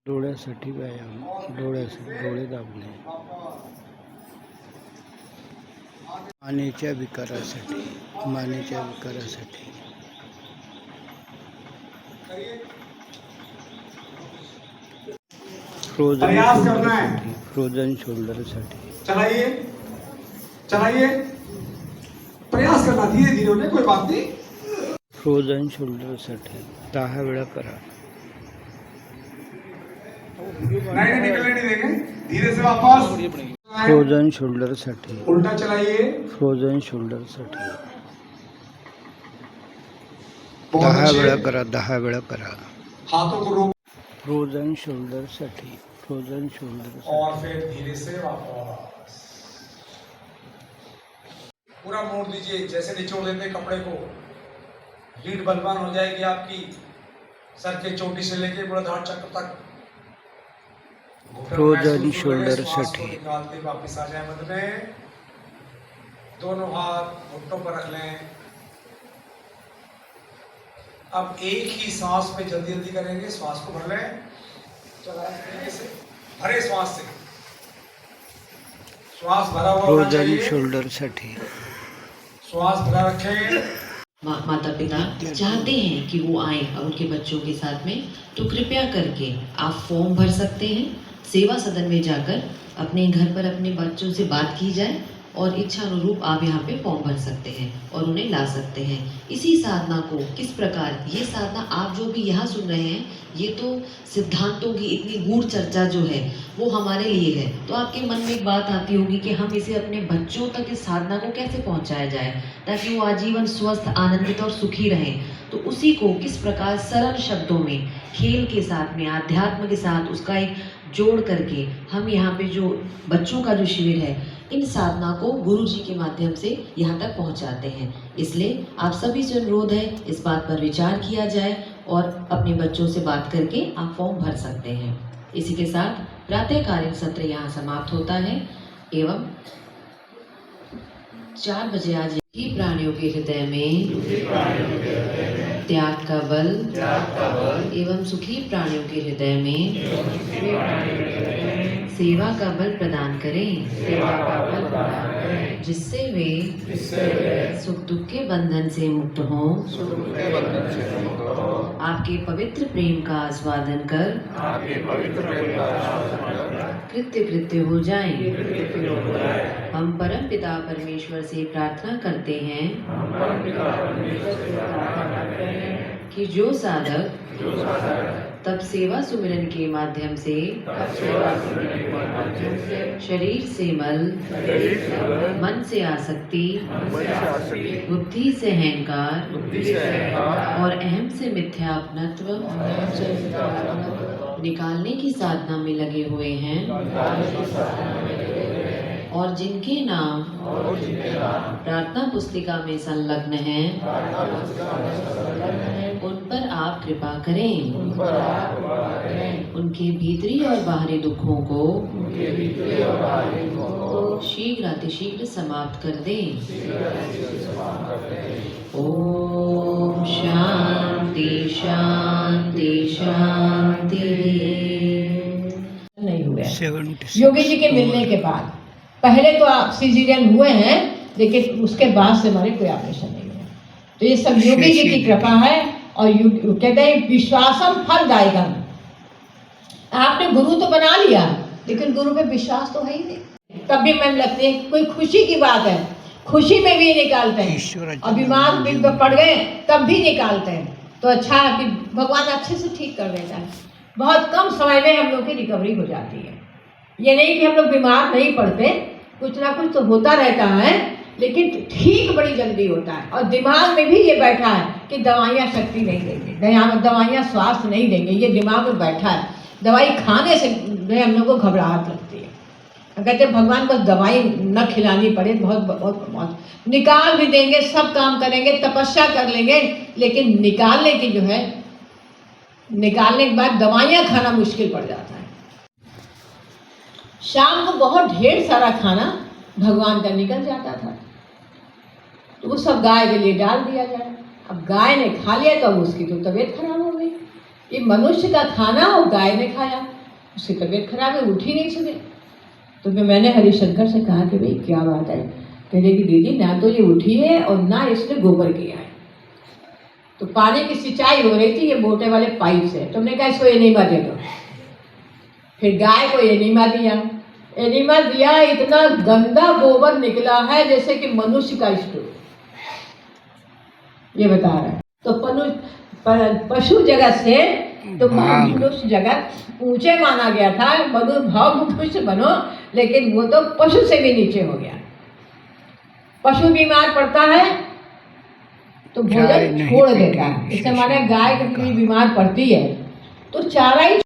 डोळ्यासाठी व्यायाम, डोळ्यासाठी डोळे दाबणे, मानेच्या विकारासाठी, फ्रोझन शोल्डरसाठी चलाइए चलाइए, प्रयास करना धीरे धीरे होने, कोई बात नहीं। फ्रोझन शोल्डरसाठी 10 वेळा करा. नहीं निकलने नहीं देंगे, धीरे से वापस। फ्रोझन शोल्डरसाठी, उल्टा चलाइए, फ्रोझन शोल्डरसाठी बहुत 10 अच्छे। वेळा करा, 10 वेळा करा. हाथों को रोक फ्रोझन शोल्डरसाठी, फ्रोझन शोल्डरसाठी और फिर धीरे से वापस। पूरा मोड़ दीजिए, जैसे निचोड़ देते कपड़े को। लीड बलवान हो जाएगी आपकी, सर के चोटी से लेके मूलाधार चक्र तक। फ्रोझन श्वास को शोल्डरसाठी, निकालते वापस आ जाए मध्य में। दोनों हाथ घुटनों पर रख लें। अब एक ही सांस में जल्दी जल्दी करेंगे, श्वास को भर लें। चलाएं से, भरे श्वास से, श्वास भरा हुआ होना फ्रोझन चाहिए। शोल्डरसाठी श्वास भरा रखें। माता पिता चाहते हैं कि वो आए उनके बच्चों के साथ में, तो कृपया करके आप फॉर्म भर सकते हैं। सेवा सदन में जाकर अपने घर पर अपने बच्चों से बात की जाए और इच्छा अनुरूप आप यहाँ पे फॉर्म भर सकते हैं और उन्हें ला सकते हैं। इसी साधना को किस प्रकार, ये साधना आप जो भी यहाँ सुन रहे हैं, ये तो सिद्धांतों की इतनी गूढ़ चर्चा जो है वो हमारे लिए है। तो आपके मन में एक बात आती होगी कि हम इसे अपने बच्चों तक इस साधना को कैसे पहुँचाया जाए ताकि वो आजीवन स्वस्थ, आनंदित और सुखी रहें। तो उसी को किस प्रकार सरल शब्दों में, खेल के साथ में, आध्यात्म के साथ उसका एक जोड़ करके हम यहाँ पे जो बच्चों का जो शिविर है, इन साधना को गुरु जी के माध्यम से यहाँ तक पहुँचाते हैं। इसलिए आप सभी से अनुरोध है इस बात पर विचार किया जाए और अपने बच्चों से बात करके आप फॉर्म भर सकते हैं। इसी के साथ प्रातःकालीन सत्र यहाँ समाप्त होता है एवं 4 बजे आज ही प्राणियों के हृदय में त्याग का बल एवं सुखी प्राणियों के हृदय में सेवा का बल प्रदान करें, जिससे वे सुख दुख के बंधन से मुक्त हों, आपके पवित्र प्रेम का आस्वादन कर कृत्य कृत्य हो जाएं। हम परम पिता परमेश्वर से प्रार्थना करते हैं कि जो साधक तब सेवा सुमिरन के माध्यम से शरीर से मल, मन से आसक्ति, बुद्धि से अहंकार और अहम से मिथ्या अपनत्व निकालने की साधना में लगे हुए हैं और जिनके नाम प्रार्थना पुस्तिका में संलग्न हैं, उन पर आप कृपा करें। उनके भीतरी और बाहरी दुखों को शीघ्र अतिशीघ्र समाप्त कर दें। ओम शांति शांति शांति। नहीं हुए 76 योगी जी के मिलने के बाद। पहले तो आप सीजरियन हुए हैं, लेकिन उसके बाद से हमारे कोई ऑपरेशन नहीं हुआ। तो ये सब योगी जी की कृपा है। और कहते हैं विश्वासम फलदायकम। आपने गुरु तो बना लिया, लेकिन गुरु पे विश्वास तो है ही नहीं। तब भी मन लगती है, कोई खुशी की बात है, खुशी में भी निकालते हैं, और बीमार भी पड़ गए तब भी निकालते हैं। तो अच्छा है कि भगवान अच्छे से ठीक कर देता है। बहुत कम समय में हम लोग की रिकवरी हो जाती है। ये नहीं कि हम लोग बीमार नहीं पड़ते, कुछ ना कुछ तो होता रहता है, लेकिन ठीक बड़ी जल्दी होता है। और दिमाग में भी ये बैठा है कि दवाइयाँ शक्ति नहीं देंगे, दवाइयाँ स्वास्थ्य नहीं देंगे, ये दिमाग में बैठा है। दवाई खाने से हम लोग को घबराहट लगती है। कहते हैं भगवान बस दवाई न खिलानी पड़े, बहुत बहुत बहुत निकाल भी देंगे, सब काम करेंगे, तपस्या कर लेंगे, लेकिन निकालने की जो है, निकालने के बाद दवाइयाँ खाना मुश्किल पड़ जाता है। शाम को बहुत ढेर सारा खाना भगवान का निकल जाता था, तो वो सब गाय के लिए डाल दिया जाए। अब गाय ने खा लिया तो उसकी तो तबीयत खराब हो गई। ये मनुष्य का खाना और गाय ने खाया, उसकी तबीयत खराब है, उठ ही नहीं सके। तो फिर मैंने हरिशंकर से कहा कि भाई क्या बात है? कहने की दीदी ना तो ये उठी है और ना इसने गोबर किया है। तो पानी की सिंचाई हो रही थी ये मोटे वाले पाइप से, तुमने कहा इसको एनीमा दे दो। फिर गाय को एनीमा दिया, एनीमा दिया, इतना गंदा गोबर निकला है जैसे कि मनुष्य का स्टूल, ये बता रहा है। तो पशु जगत से तो मनुष्य जगत ऊंचे माना गया था, भाव मनुष्य बनो, लेकिन वो तो पशु से भी नीचे हो गया। पशु बीमार पड़ता है तो भोजन छोड़ देता है। इससे हमारे गाय कभी बीमार पड़ती है तो चारा ही